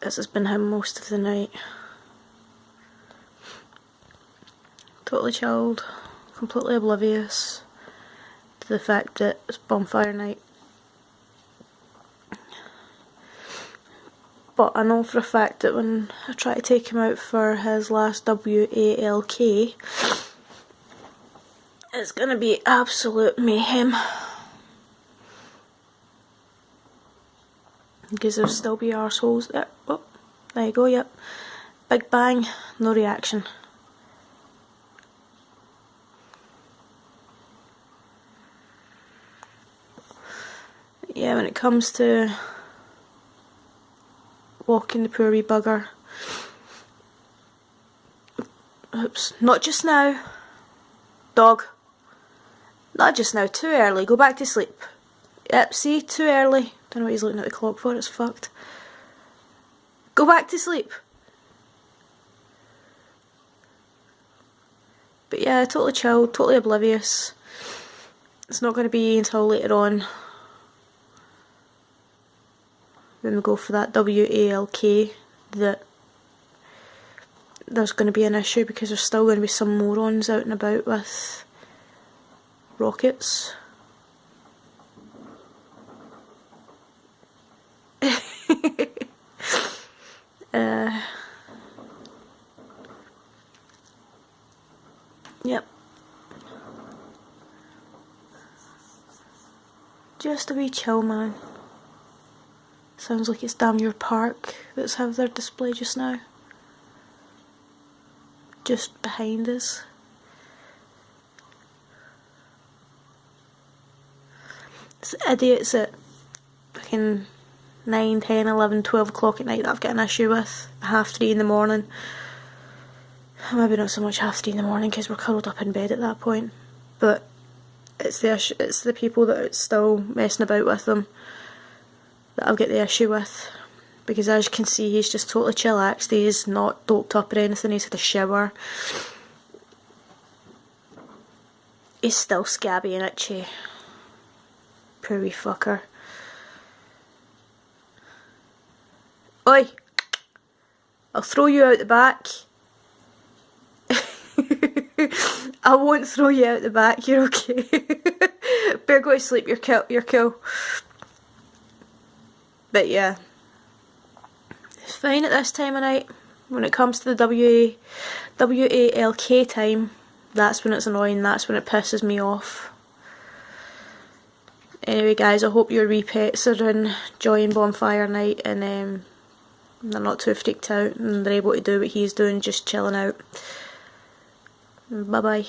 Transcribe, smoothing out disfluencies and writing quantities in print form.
This has been him most of the night. Totally chilled, completely oblivious to the fact that it's bonfire night. But I know for a fact that when I try to take him out for his last WALK, it's going to be absolute mayhem. Because there'll still be arseholes there. Oh, there you go, yep. Big bang, no reaction. Yeah, when it comes to walking the poor wee bugger. Oops, not just now. Dog. Not just now, too early. Go back to sleep. Yep, see, too early. Don't know what he's looking at the clock for, it's fucked. Go back to sleep. But yeah, totally chilled, totally oblivious. It's not going to be until later on when we go for that WALK that there's going to be an issue, because there's still going to be some morons out and about with rockets. Yep. Just a wee chill, man. Sounds like it's Damure Park that's have their display just now. Just behind us. It's idiots at fucking 9, 10, 11, 12 o'clock at night that I've got an issue with. 3:30 in the morning. Maybe not so much 3:30 in the morning because we're cuddled up in bed at that point. But it's the people that are still messing about with them that I'll get the issue with. Because as you can see, he's just totally chillaxed. He's not doped up or anything. He's had a shower. He's still scabby and itchy. Poor wee fucker. Oi! I'll throw you out the back. I won't throw you out the back, you're okay. Better go to sleep, you're cool. But yeah. It's fine at this time of night. When it comes to the WALK time, that's when it's annoying, that's when it pisses me off. Anyway guys, I hope your wee pets are enjoying bonfire night and they're not too freaked out and they're able to do what he's doing, just chilling out. Bye bye.